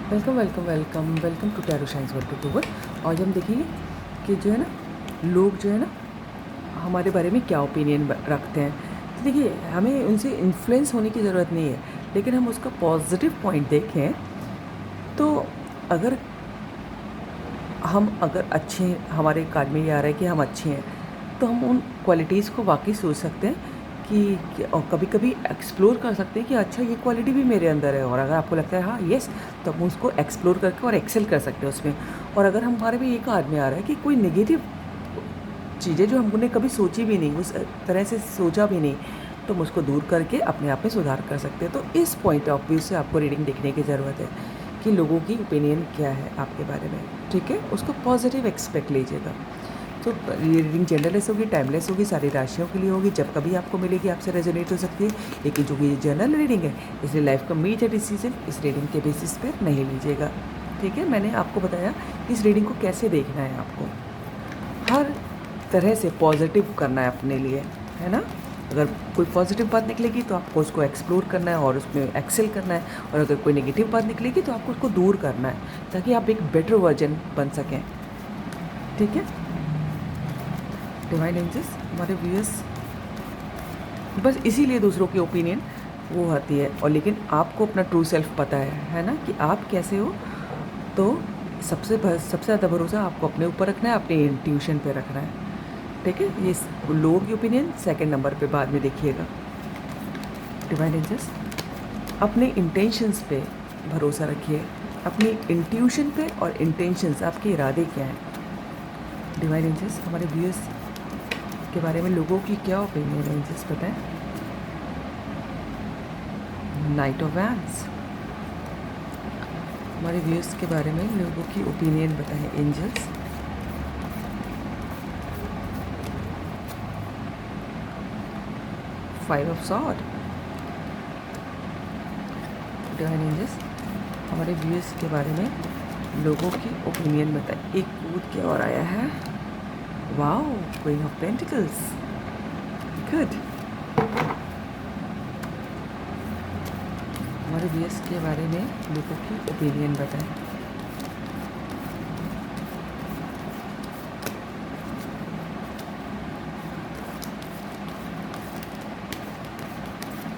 Welcome welcome welcome welcome to tarot science world YouTuber. आज हम देखेंगे कि जो है ना, लोग जो है ना हमारे बारे में क्या ओपिनियन रखते हैं। तो देखिए, हमें उनसे इन्फ्लुएंस होने की ज़रूरत नहीं है, लेकिन हम उसका पॉजिटिव पॉइंट देखें तो अगर अगर अच्छे हमारे कार्ड में ये आ रहा है कि हम अच्छे हैं, तो हम उन क्वालिटीज़ को वाकई सोच सकते हैं और कभी कभी एक्सप्लोर कर सकते हैं कि अच्छा, ये क्वालिटी भी मेरे अंदर है। और अगर आपको लगता है हाँ यस, तो हम उसको एक्सप्लोर करके और एक्सेल कर सकते हैं उसमें। और अगर हमारे भी ये कार्ड में आ रहा है कि कोई नेगेटिव चीज़ें जो हमने कभी सोची भी नहीं, उस तरह से सोचा भी नहीं, तो हम उसको दूर करके अपने आप में सुधार कर सकते हैं। तो इस पॉइंट ऑफ व्यू से आपको रीडिंग देखने की ज़रूरत है कि लोगों की ओपिनियन क्या है आपके बारे में। ठीक है, उसको पॉजिटिव एक्सपेक्ट लीजिएगा। तो ये रीडिंग जनरलेस होगी, टाइमलेस होगी, सारी राशियों के लिए होगी, जब कभी आपको मिलेगी आपसे रेजोनेट हो सकती है। लेकिन जो कि जनरल रीडिंग है, इसलिए लाइफ का मेजर डिसीजन इस रीडिंग के बेसिस पर नहीं लीजिएगा। ठीक है, मैंने आपको बताया कि इस रीडिंग को कैसे देखना है। आपको हर तरह से पॉजिटिव करना है अपने लिए, है ना। अगर कोई पॉजिटिव बात निकलेगी तो आपको उसको एक्सप्लोर करना है और उसमें एक्सेल करना है, और अगर कोई नेगेटिव बात निकलेगी तो आपको उसको दूर करना है, ताकि आप एक बेटर वर्जन बन सकें। ठीक है, डिवाइन एंजल्स हमारे व्यूअर्स बस इसीलिए दूसरों की ओपिनियन वो आती है, और लेकिन आपको अपना ट्रू सेल्फ पता है ना, कि आप कैसे हो। तो सबसे ज़्यादा भरोसा आपको अपने ऊपर रखना है, अपने इंट्यूशन पे रखना है। ठीक है, ये लोगों की ओपिनियन सेकंड नंबर पे बाद में देखिएगा। डिवाइन एंजल्स अपने इंटेंशंस पे भरोसा रखिए, अपनी इंट्यूशन पे, और इंटेंशंस आपके इरादे क्या हैं। डिवाइन एंजल्स हमारे व्यूअर्स के बारे में लोगों की क्या ओपिनियन है, एंजल्स बताएं। नाइट ऑफ वैंड्स हमारे व्यूअर्स के बारे में लोगों की ओपिनियन बताएं angels. Five of sword divine angels हमारे व्यूअर्स के बारे में लोगों की ओपिनियन बताएं। एक कूद के और आया है, wow, queen of pentacles, good. हमारे व्यूअर्स के बारे में लोगों की ओपिनियन बताएं।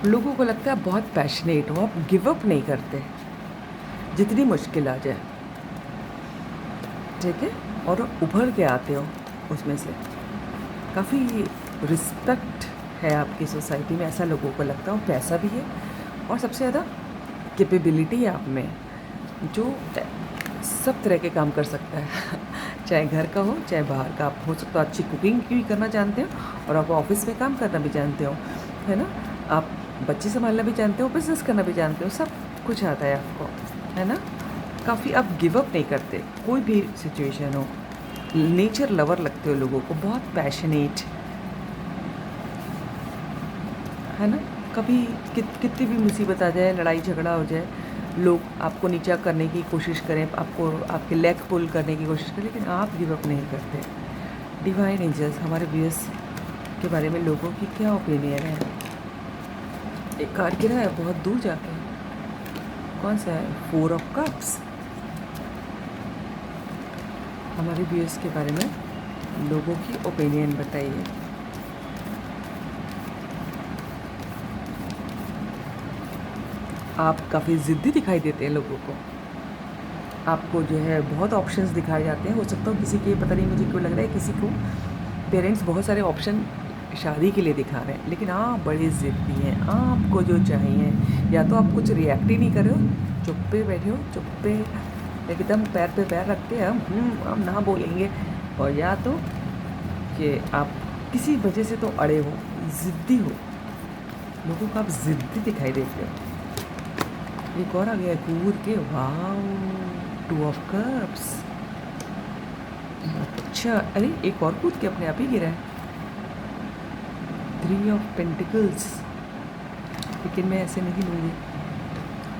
लोगों को लगता है बहुत पैशनेट हो, आप गिव अप नहीं करते जितनी मुश्किल आ जाए। ठीक है, और उभर के आते हो उसमें से। काफ़ी रिस्पेक्ट है आपकी सोसाइटी में, ऐसा लोगों को लगता है। पैसा भी है, और सबसे ज़्यादा कैपेबिलिटी है आप में, जो सब तरह के काम कर सकता है चाहे घर का हो चाहे बाहर का। आप हो सकता है अच्छी कुकिंग भी करना जानते हो, और आप ऑफिस में काम करना भी जानते हो, है ना। आप बच्चे संभालना भी जानते हो, बिजनेस करना भी जानते हो, सब कुछ आता है आपको, है ना। काफ़ी आप गिव अप नहीं करते कोई भी सिचुएशन हो। नेचर लवर लगते हो लोगों को, बहुत पैशनेट, है ना। कभी कितनी भी मुसीबत आ जाए, लड़ाई झगड़ा हो जाए, लोग आपको नीचा करने की कोशिश करें, आपको आपके लेग पुल करने की कोशिश करें, लेकिन आप गिव अप नहीं करते। डिवाइन एंजल्स हमारे व्यूअर्स के बारे में लोगों की क्या ओपिनियन है। एक कार्ड गिरा है बहुत दूर जाके, कौन सा है, फोर ऑफ कप्स। हमारे व्यूअर्स के बारे में लोगों की ओपिनियन बताइए। आप काफ़ी ज़िद्दी दिखाई देते हैं लोगों को, आपको जो है बहुत ऑप्शंस दिखाए जाते हैं। हो सकता हो किसी के, पता नहीं मुझे क्यों लग रहा है, किसी को पेरेंट्स बहुत सारे ऑप्शन शादी के लिए दिखा रहे हैं, लेकिन आप बड़े ज़िद्दी हैं। आपको जो चाहिए, या तो आप कुछ रिएक्ट ही नहीं कर रहे हो, चुप पे बैठे हो, चुप पे एकदम पैर पे पैर रखते हैं, हम ना बोलेंगे, और या तो कि आप किसी वजह से तो अड़े हो, ज़िद्दी हो, लोगों को आप ज़िद्दी दिखाई देते हो। एक और आ गया कूद के, वाओ, टू ऑफ कप्स। अच्छा, अरे एक और कूद के अपने आप ही गिरा है, थ्री ऑफ पेंटिकल्स, लेकिन मैं ऐसे नहीं लूँगी।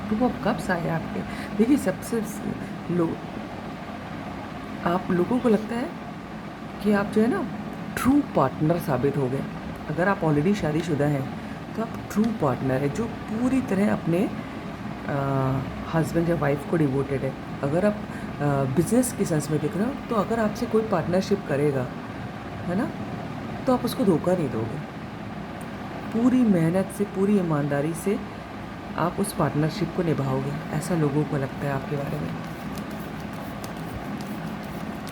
टू ऑफ कप्स आए आपके। देखिए, सबसे आप लोगों को लगता है कि आप जो है ना ट्रू पार्टनर साबित हो गए। अगर आप ऑलरेडी शादीशुदा हैं तो आप ट्रू पार्टनर है, जो पूरी तरह अपने हस्बैंड या वाइफ को डिवोटेड है। अगर आप बिजनेस के सेंस में देख रहे हो, तो अगर आपसे कोई पार्टनरशिप करेगा, है ना, तो आप उसको धोखा नहीं दोगे। पूरी मेहनत से, पूरी ईमानदारी से आप उस पार्टनरशिप को निभाओगे, ऐसा लोगों को लगता है आपके बारे में,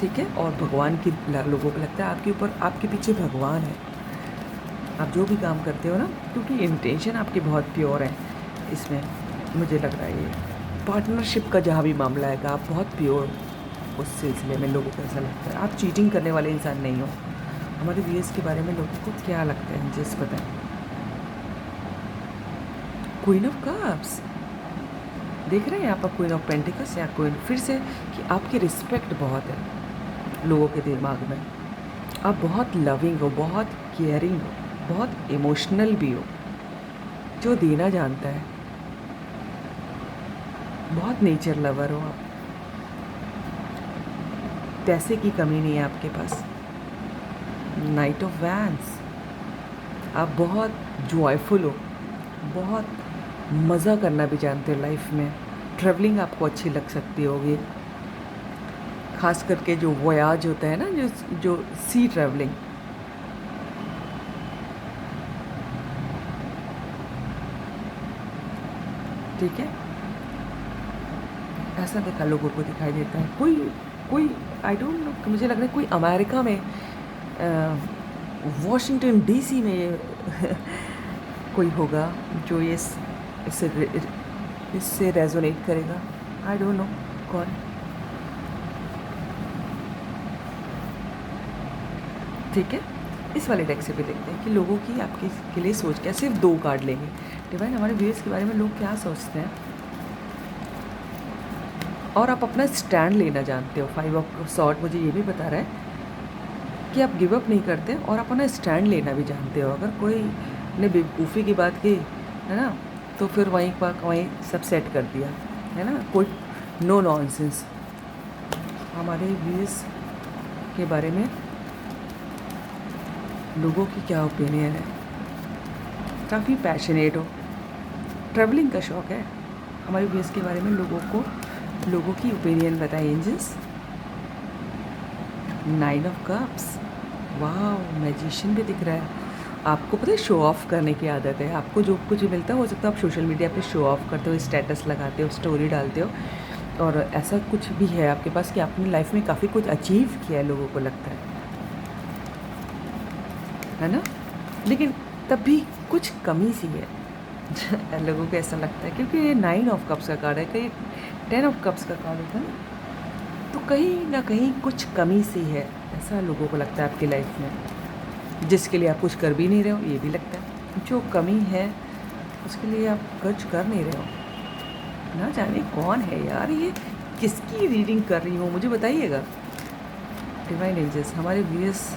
ठीक है। और भगवान की लोगों को लगता है आपके ऊपर, आपके पीछे भगवान है। आप जो भी काम करते हो ना, क्योंकि इंटेंशन आपकी बहुत प्योर है इसमें, मुझे लग रहा है ये पार्टनरशिप का जहाँ भी मामला है, आप बहुत प्योर उस सिलसिले में लोगों को ऐसा लगता है। आप चीटिंग करने वाले इंसान नहीं हो। हमारे व्यूअर्स के बारे में लोगों को क्या लगता है, जिस पता है। क्वीन ऑफ कप्स देख रहे हैं यहाँ पर, क्वीन ऑफ पेंटिकल्स या क्वीन, फिर से कि आपकी रिस्पेक्ट बहुत है लोगों के दिमाग में। आप बहुत लविंग हो, बहुत केयरिंग हो, बहुत इमोशनल भी हो, जो देना जानता है, बहुत नेचर लवर हो आप। पैसे की कमी नहीं है आपके पास। नाइट ऑफ वैंस, आप बहुत जॉयफुल हो, बहुत मज़ा करना भी जानते हो लाइफ में। ट्रैवलिंग आपको अच्छी लग सकती होगी, खास करके जो वोयाज होता है ना, जो सी ट्रैवलिंग। ठीक है, ऐसा देखा लोगों को दिखाई देता है। कोई कोई आई डोंट नो, मुझे लग रहा है कोई अमेरिका में, वॉशिंगटन डीसी में कोई होगा जो ये इससे रेजोनेट करेगा। आई डोंट नो कौन। ठीक है, इस वाले डेक से भी देखते हैं कि लोगों की आपके के लिए सोच क्या। सिर्फ 2 कार्ड लेंगे। डिवाइन, हमारे व्यूअर्स के बारे में लोग क्या सोचते हैं, और आप अपना स्टैंड लेना जानते हो। 5 ऑफ सॉर्ड मुझे ये भी बता रहा है कि आप गिव अप नहीं करते और आप अपना स्टैंड लेना भी जानते हो। अगर कोई ने बेवकूफ़ी की बात की है ना, तो फिर वहीं सब सेट कर दिया, है ना, कोई नो नॉनसेंस। हमारे व्यूअर्स के बारे में लोगों की क्या ओपिनियन है। काफ़ी पैशनेट हो, ट्रैवलिंग का शौक़ है। हमारे व्यूअर्स के बारे में लोगों की ओपिनियन बताएं एंजल्स। 9 ऑफ कप्स, वाह, मैजिशियन भी दिख रहा है। आपको पता है शो ऑफ करने की आदत है। आपको जो कुछ मिलता है, हो सकता है आप सोशल मीडिया पे शो ऑफ करते हो, स्टेटस लगाते हो, स्टोरी डालते हो, और ऐसा कुछ भी है आपके पास कि आपने लाइफ में काफ़ी कुछ अचीव किया है, लोगों को लगता है ना। लेकिन तब भी कुछ कमी सी है लोगों को ऐसा लगता है, क्योंकि ये 9 ऑफ कप्स का कार्ड है, कहीं 10 ऑफ कप्स का कार्ड होता है ना, तो कहीं ना कहीं कुछ कमी सी है, ऐसा लोगों को लगता है आपकी लाइफ में, जिसके लिए आप कुछ कर भी नहीं रहे हो। ये भी लगता है जो कमी है उसके लिए आप कुछ कर नहीं रहे हो। ना जाने कौन है यार ये, किसकी रीडिंग कर रही हूँ, मुझे बताइएगा। डिवाइन एंजल्स, हमारे व्यूअर्स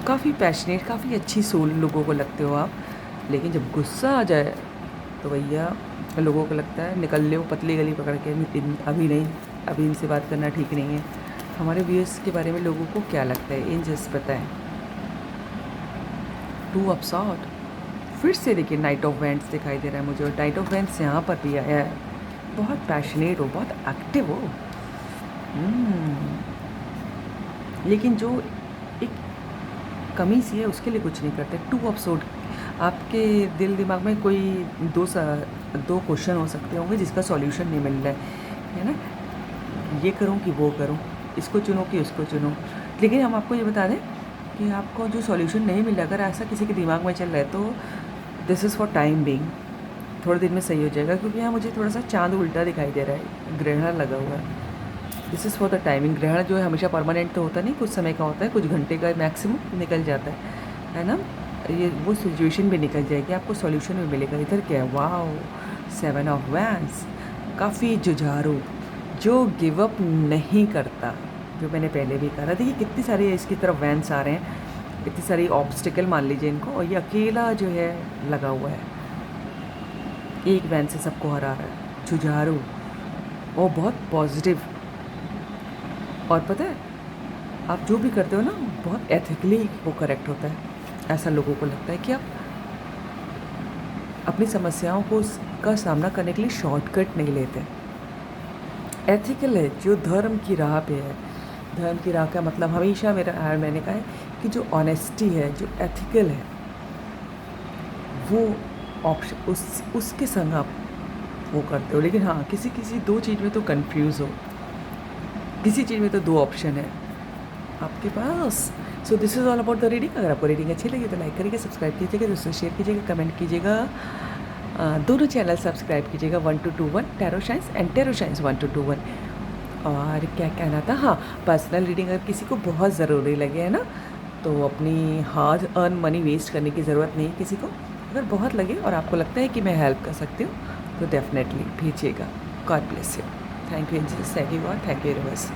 काफ़ी पैशनेट, काफ़ी अच्छी सोल लोगों को लगते हो आप, लेकिन जब गुस्सा आ जाए तो भैया लोगों को लगता है निकल लो पतली गली पकड़ के, अभी नहीं, अभी इनसे बात करना ठीक नहीं है। हमारे व्यूअर्स के बारे में लोगों को क्या लगता है, एंजल्स बताएं। 2 ऑफ सॉर्ड, फिर से देखिए नाइट ऑफ वैंड्स दिखाई दे रहा है मुझे, और नाइट ऑफ वैंड्स यहाँ पर भी आया है। बहुत पैशनेट हो, बहुत एक्टिव हो, लेकिन जो एक कमी सी है उसके लिए कुछ नहीं करते। 2 ऑफ सॉर्ड, आपके दिल दिमाग में कोई दो क्वेश्चन हो सकते होंगे जिसका सॉल्यूशन नहीं मिल रहा है ना, ये करूँ कि वो करूँ, इसको चुनो कि उसको चुनो। लेकिन हम आपको ये बता दें कि आपको जो सॉल्यूशन नहीं मिल रहा, अगर ऐसा किसी के दिमाग में चल रहा है, तो this is for time being, थोड़े दिन में सही हो जाएगा। क्योंकि यहाँ मुझे थोड़ा सा चाँद उल्टा दिखाई दे रहा है, ग्रहण लगा हुआ है। This is for the timing. ग्रहण जो है हमेशा परमानेंट तो होता नहीं, कुछ समय का होता है, कुछ घंटे का मैक्सिमम निकल जाता है ना। ये वो सिचुएशन भी निकल जाएगी, आपको सॉल्यूशन भी मिलेगा। इधर क्या है, वाओ, 7 ऑफ वैंड्स, काफ़ी जुझारू, जो गिव अप नहीं करता, जो मैंने पहले भी कहा था। देखिए कितनी सारी इसकी तरफ वैंस आ रहे हैं, इतनी सारी ऑब्स्टिकल मान लीजिए इनको, और ये अकेला जो है लगा हुआ है, एक वैन से सबको हरा रहा है, जुझारू और बहुत पॉजिटिव। और पता है आप जो भी करते हो ना, बहुत एथिकली वो करेक्ट होता है। ऐसा लोगों को लगता है कि आप अपनी समस्याओं को का सामना करने के लिए शॉर्टकट नहीं लेते। एथिकल है, जो धर्म की राह पे है। धर्म की राह का मतलब हमेशा मैंने कहा है कि जो ऑनेस्टी है, जो एथिकल है, वो ऑप्शन उसके संग आप वो करते हो। लेकिन हाँ, किसी किसी दो चीज़ में तो कंफ्यूज हो, किसी चीज़ में तो दो ऑप्शन है आपके पास। So this is all about the reading. अगर आपको रीडिंग अच्छी लगी तो लाइक करिएगा, सब्सक्राइब कीजिएगा, दोस्तों शेयर कीजिएगा, कमेंट कीजिएगा। दोनों चैनल सब्सक्राइब कीजिएगा, 1221 tarot shines and tarot shines 1221। और क्या कहना था, हाँ, पर्सनल रीडिंग अगर किसी को बहुत ज़रूरी लगे है ना, तो अपनी हार्ड अर्न मनी वेस्ट करने की ज़रूरत नहीं है किसी को। अगर बहुत लगे और आपको लगता है कि मैं हेल्प कर सकती हूँ तो डेफिनेटली भेजिएगा। God bless you. Thank you angels, thank you God, thank you universe.